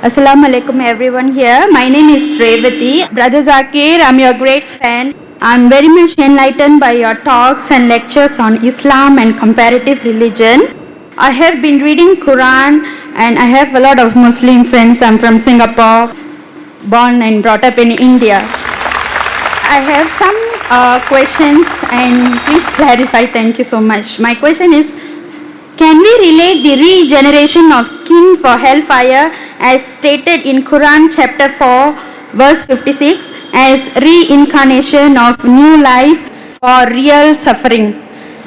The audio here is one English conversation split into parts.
Assalamu alaikum everyone here. My name is Revati. Brother Zakir, I'm your great fan. I'm very much enlightened by your talks and lectures on Islam and comparative religion. I have been reading Quran and I have a lot of Muslim friends. I'm from Singapore, born and brought up in India. I have some questions and please clarify. Thank you so much. My question is, can we relate the regeneration of skin for hellfire as stated in Quran chapter 4 verse 56 as reincarnation of new life for real suffering?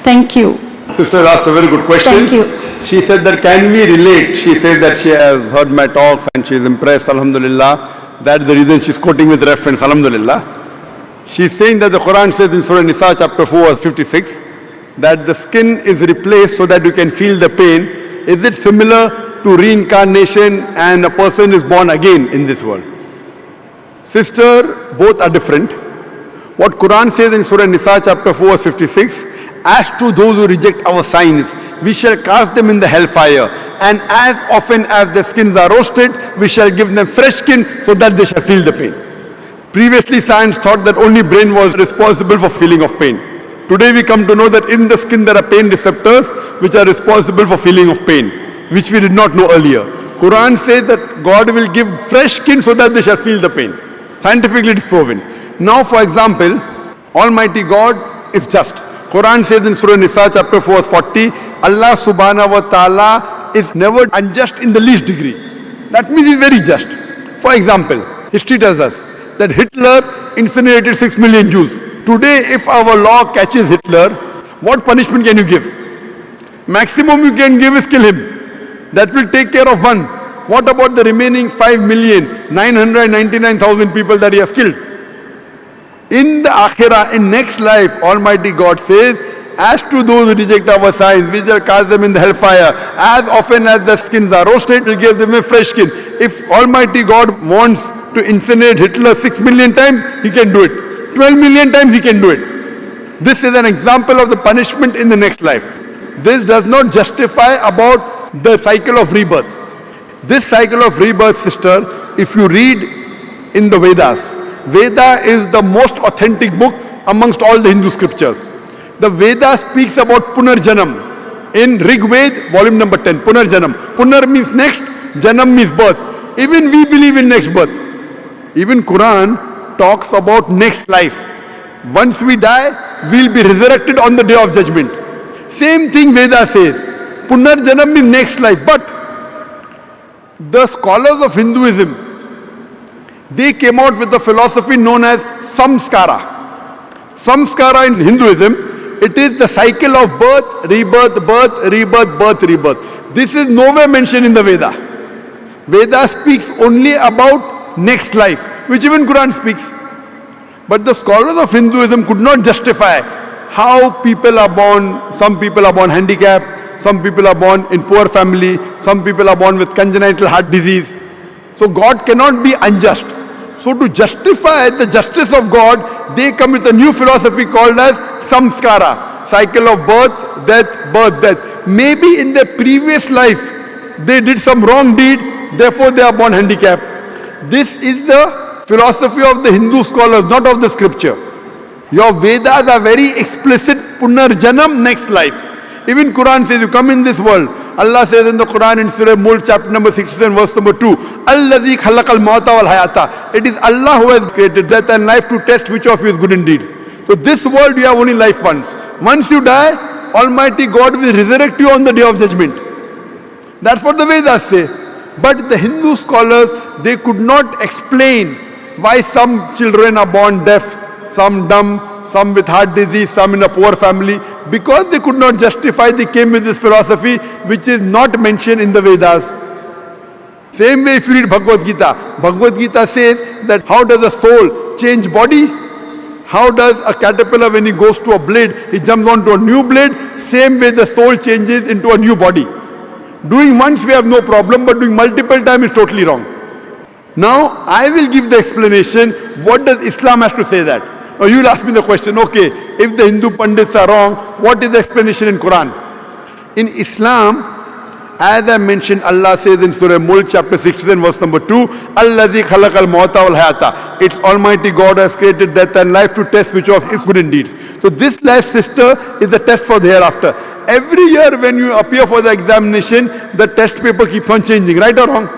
Thank you. Sister asked a very good question. Thank you. She said that can we relate? She said that she has heard my talks and she is impressed, alhamdulillah. That's the reason she's quoting with reference, alhamdulillah. She's saying that the Quran says in Surah Nisa chapter 4 verse 56 that the skin is replaced so that you can feel the pain. Is it similar to reincarnation and a person is born again in this world? Sister, both are different. What Quran says in Surah Nisa chapter 4 verse 56, as to those who reject our signs, we shall cast them in the hellfire, and as often as their skins are roasted, we shall give them fresh skin so that they shall feel the pain. Previously science thought that only brain was responsible for feeling of pain. Today we come to know that in the skin there are pain receptors which are responsible for feeling of pain, which we did not know earlier. Quran says that God will give fresh skin so that they shall feel the pain. Scientifically it is proven. Now for example, Almighty God is just. Quran says in Surah Nisa chapter 4 40, Allah subhanahu wa ta'ala is never unjust in the least degree. That means he is very just. For example, history tells us that Hitler incinerated 6 million Jews. Today, if our law catches Hitler, what punishment can you give? Maximum you can give is kill him. That will take care of one. What about the remaining 5,999,000 people that he has killed? In the Akhirah, in next life, Almighty God says, as to those who reject our signs, we shall cast them in the hellfire. As often as their skins are roasted, we will give them a fresh skin. If Almighty God wants to incinerate Hitler 6 million times, he can do it. 12 million times he can do it. This is an example of the punishment in the next life. This does not justify about the cycle of rebirth. This cycle of rebirth, sister, if you read in the Vedas, Veda is the most authentic book amongst all the Hindu scriptures. The Veda speaks about Punarjanam. In Rig Ved, volume number 10, Punarjanam. Punar means next, Janam means birth. Even we believe in next birth. Even Quran talks about next life. Once we die, we'll be resurrected on the day of judgment. Same thing Veda says. Punarjanam means next life. But the scholars of Hinduism, they came out with a philosophy known as Samskara. Samskara in Hinduism, it is the cycle of birth, rebirth, birth, rebirth, birth, rebirth. This is nowhere mentioned in the Veda. Veda speaks only about next life, which even Quran speaks. But the scholars of Hinduism could not justify how people are born. Some people are born handicapped, some people are born in poor family, some people are born with congenital heart disease. So God cannot be unjust. So to justify the justice of God, they come with a new philosophy called as samskara, cycle of birth, death, birth, death. Maybe in their previous life they did some wrong deed, therefore they are born handicapped. This is the philosophy of the Hindu scholars, not of the scripture. Your Vedas are very explicit, Punarjanam, next life. Even Quran says you come in this world. Allah says in the Quran in Surah Mulk chapter number 67 verse number 2, Allazi khalaqal mauta wal hayata. It is Allah who has created death and life to test which of you is good indeed. So this world you have only life once. Once you die, Almighty God will resurrect you on the day of judgment. That's what the Vedas say. But the Hindu scholars, they could not explain why some children are born deaf, some dumb, some with heart disease, some in a poor family. Because they could not justify, they came with this philosophy which is not mentioned in the Vedas. Same way if you read Bhagavad Gita. Bhagavad Gita says that how does a soul change body? How does a caterpillar, when he goes to a blade, he jumps onto a new blade? Same way the soul changes into a new body. Doing once we have no problem, but doing multiple times is totally wrong. Now, I will give the explanation. What does Islam have to say that? Now, you will ask me the question, okay, if the Hindu Pandits are wrong, what is the explanation in Quran? In Islam, As I mentioned, Allah says in Surah Mulk chapter 16 verse number 2, Allazi khalaqal mauta wal hayata. It's Almighty God has created death and life to test which of his good deeds. So this life, sister, is the test for the hereafter. Every year when you appear for the examination, the test paper keeps on changing, right or wrong?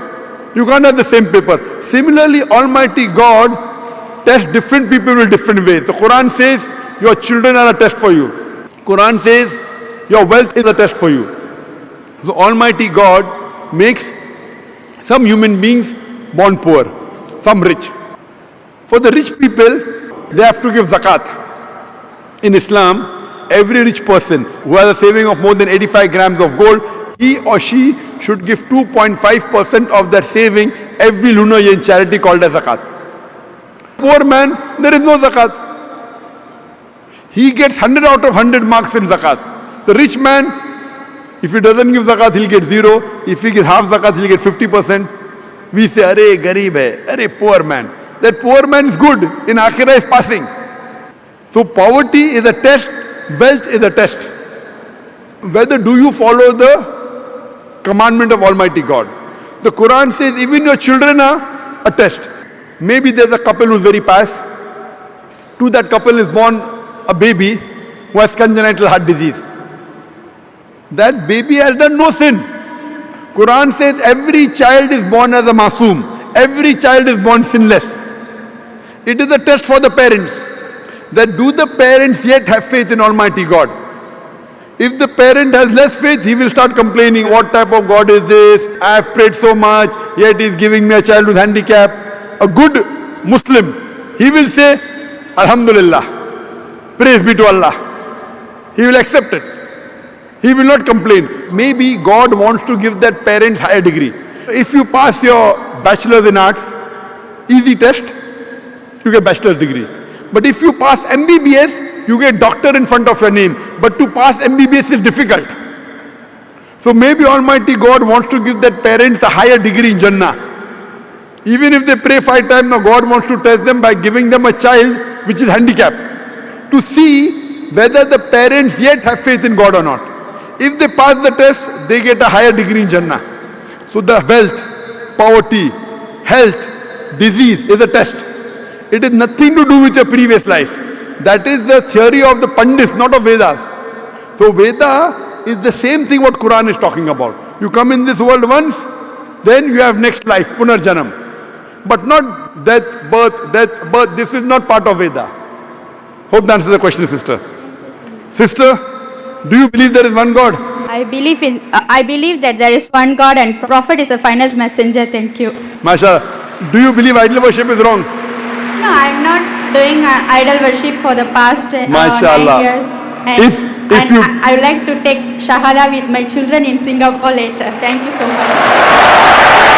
You can't have the same paper. Similarly, Almighty God tests different people in different ways. The Quran says your children are a test for you. Quran says your wealth is a test for you. So Almighty God makes some human beings born poor, some rich. For the rich people, they have to give zakat. In Islam, every rich person who has a saving of more than 85 grams of gold, he or she should give 2.5% of that saving every lunar year in charity called as zakat. Poor man, there is no zakat. He gets 100 out of 100 marks in zakat. The rich man, if he doesn't give zakat, he'll get 0. If he gives half zakat, he'll get 50%. We say, Arey, garib hai, arey, poor man. That poor man is good, in akhirah is passing. So poverty is a test, wealth is a test. Whether do you follow the commandment of Almighty God. The Quran says even your children are a test. Maybe there's a couple who's very pious. To that couple is born a baby who has congenital heart disease. That baby has done no sin. Quran says every child is born as a masoom. Every child is born sinless. It is a test for the parents. That do the parents yet have faith in Almighty God? If the parent has less faith, he will start complaining, what type of God is this? I have prayed so much, yet he is giving me a child with handicap. A good Muslim, he will say, Alhamdulillah, praise be to Allah. He will accept it. He will not complain. Maybe God wants to give that parent higher degree. If you pass your bachelor's in arts, easy test, you get bachelor's degree. But if you pass MBBS, you get doctor in front of your name. But to pass MBBS is difficult. So maybe Almighty God wants to give that parents a higher degree in Jannah. Even if they pray 5 times, now God wants to test them by giving them a child which is handicapped. To see whether the parents yet have faith in God or not. If they pass the test, they get a higher degree in Jannah. So the wealth, poverty, health, disease is a test. It is nothing to do with your previous life. That is the theory of the Pandits, not of Vedas. So Veda is the same thing what Quran is talking about. You come in this world once, then you have next life, Punarjanam. But not death, birth, death, birth. This is not part of Veda. Hope that answers the question, sister. Sister, do you believe there is one God? I believe that there is one God and Prophet is a final messenger. Thank you. MashaAllah. Do you believe idol worship is wrong? No, I'm not doing idol worship for the past 9 MashaAllah. years. I would like to take Shahada with my children in Singapore later. Thank you so much.